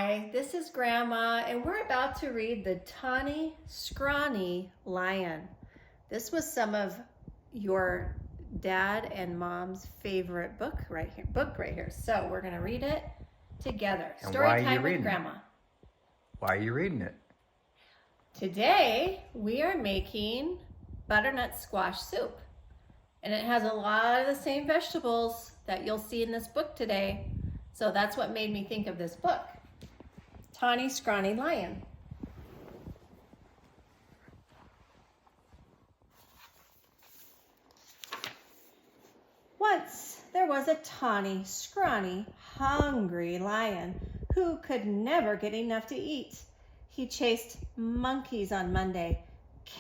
Hi, this is Grandma, and we're about to read The Tawny Scrawny Lion. This was some of your dad and mom's favorite book right here. So we're going to read it together. And Story time with Grandma. Why are you reading it? Today we are making butternut squash soup, and it has a lot of the same vegetables that you'll see in this book today. So that's what made me think of this book. Tawny Scrawny Lion. Once there was a tawny, scrawny, hungry lion who could never get enough to eat. He chased monkeys on Monday,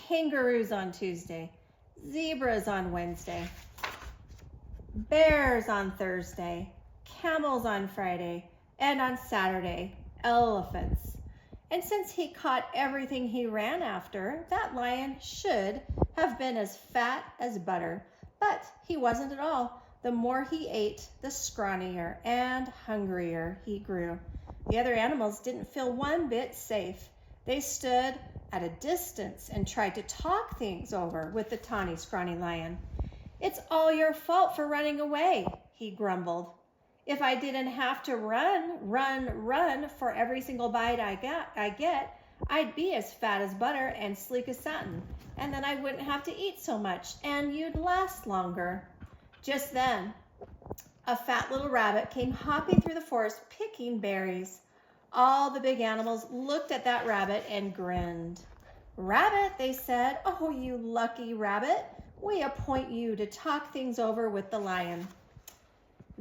kangaroos on Tuesday, zebras on Wednesday, bears on Thursday, camels on Friday, and on Saturday, elephants. And since he caught everything he ran after, that lion should have been as fat as butter. But he wasn't at all. The more he ate, the scrawnier and hungrier he grew. The other animals didn't feel one bit safe. They stood at a distance and tried to talk things over with the tawny, scrawny lion. "It's all your fault for running away," he grumbled. "If I didn't have to run for every single bite I get, I'd be as fat as butter and sleek as satin, and then I wouldn't have to eat so much, and you'd last longer." Just then, a fat little rabbit came hopping through the forest picking berries. All the big animals looked at that rabbit and grinned. "Rabbit," they said, "oh, you lucky rabbit, we appoint you to talk things over with the lion."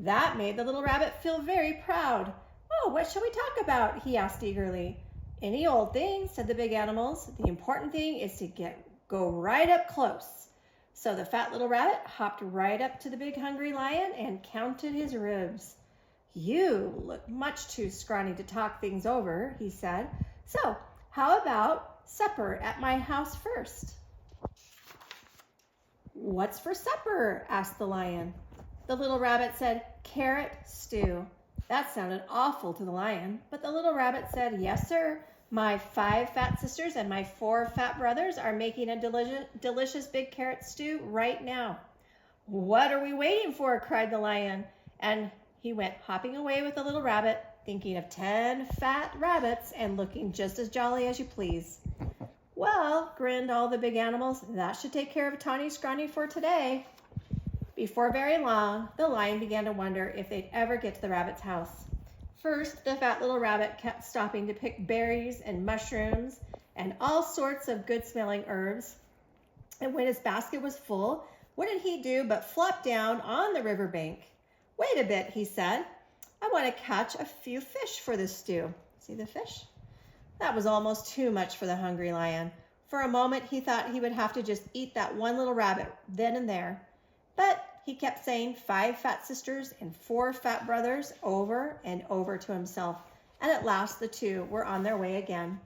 That made the little rabbit feel very proud. "Oh, what shall we talk about?" he asked eagerly. "Any old thing," said the big animals. "The important thing is to go right up close." So the fat little rabbit hopped right up to the big hungry lion and counted his ribs. "You look much too scrawny to talk things over," he said. "So how about supper at my house first?" "What's for supper?" asked the lion. The little rabbit said, "Carrot stew." That sounded awful to the lion, but the little rabbit said, "Yes, sir. My 5 fat sisters and my 4 fat brothers are making a delicious big carrot stew right now." "What are we waiting for?" cried the lion. And he went hopping away with the little rabbit, thinking of 10 fat rabbits and looking just as jolly as you please. "Well," grinned all the big animals, "that should take care of Tawny Scrawny for today." Before very long, the lion began to wonder if they'd ever get to the rabbit's house. First, the fat little rabbit kept stopping to pick berries and mushrooms and all sorts of good-smelling herbs. And when his basket was full, what did he do but flop down on the riverbank? "Wait a bit," he said. "I want to catch a few fish for this stew." See the fish? That was almost too much for the hungry lion. For a moment, he thought he would have to just eat that one little rabbit then and there. But he kept saying 5 fat sisters and 4 fat brothers over and over to himself, and at last the 2 were on their way again.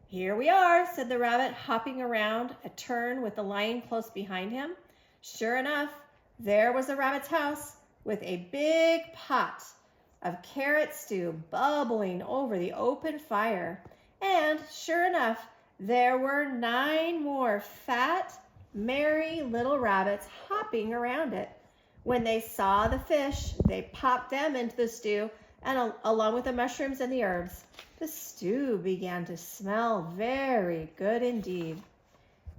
"Here we are," said the rabbit, hopping around a turn with the lion close behind him. Sure enough, there was the rabbit's house with a big pot of carrot stew bubbling over the open fire. And sure enough, there were 9 more fat, merry little rabbits hopping around it. When they saw the fish, they popped them into the stew, and along with the mushrooms and the herbs. The stew began to smell very good indeed.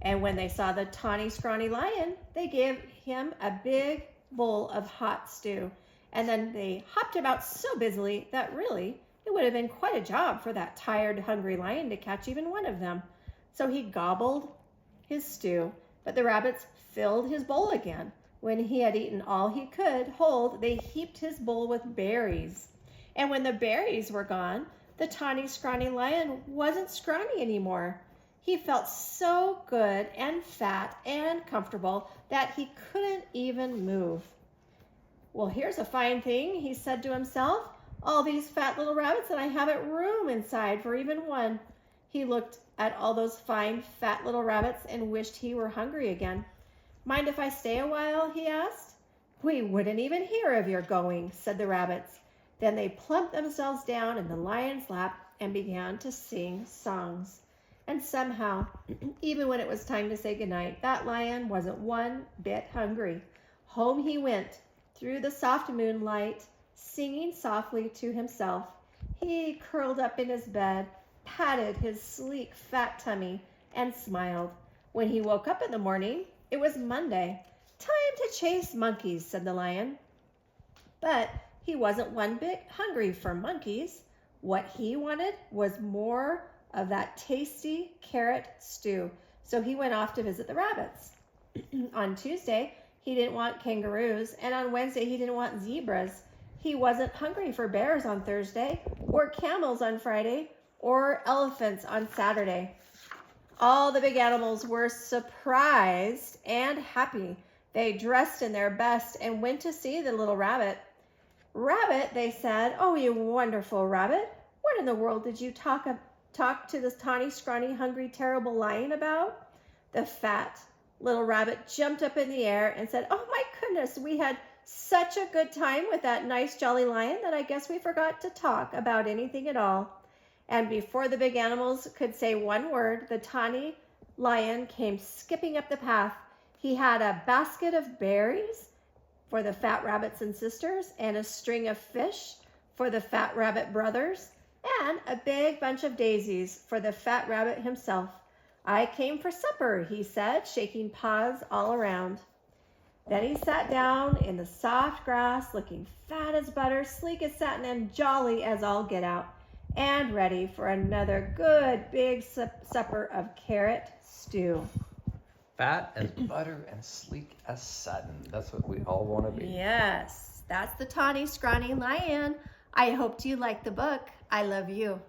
And when they saw the tawny, scrawny lion, they gave him a big bowl of hot stew. And then they hopped about so busily that really it would have been quite a job for that tired, hungry lion to catch even one of them. So he gobbled his stew, but the rabbits filled his bowl again. When he had eaten all he could hold, they heaped his bowl with berries. And when the berries were gone, the tawny, scrawny lion wasn't scrawny anymore. He felt so good and fat and comfortable that he couldn't even move. "Well, here's a fine thing," he said to himself. "All these fat little rabbits, and I haven't room inside for even one." He looked at all those fine, fat little rabbits and wished he were hungry again. "Mind if I stay a while?" he asked. "We wouldn't even hear of your going," said the rabbits. Then they plumped themselves down in the lion's lap and began to sing songs. And somehow, even when it was time to say goodnight, that lion wasn't one bit hungry. Home he went through the soft moonlight, singing softly to himself. He curled up in his bed, patted his sleek, fat tummy, and smiled. When he woke up in the morning, it was Monday. Time to chase monkeys, said the lion. But he wasn't one bit hungry for monkeys. What he wanted was more of that tasty carrot stew. So he went off to visit the rabbits. On Tuesday, he didn't want kangaroos, and on Wednesday, he didn't want zebras. He wasn't hungry for bears on Thursday, or camels on Friday, or elephants on Saturday. All the big animals were surprised and happy. They dressed in their best and went to see the little rabbit. Rabbit, they said, oh, you wonderful rabbit. What in the world did you talk to this tawny, scrawny, hungry, terrible lion about? The fat little rabbit jumped up in the air and said, oh my goodness, we had such a good time with that nice, jolly lion that I guess we forgot to talk about anything at all. And before the big animals could say one word, the tawny lion came skipping up the path. He had a basket of berries for the fat rabbits and sisters, and a string of fish for the fat rabbit brothers, and a big bunch of daisies for the fat rabbit himself. I came for supper, he said, shaking paws all around. Then he sat down in the soft grass, looking fat as butter, sleek as satin, and jolly as all get out, and ready for another good big supper of carrot stew. Fat as butter and sleek as satin. That's what we all want to be. Yes, that's the tawny, scrawny lion. I hope you like the book. I love you.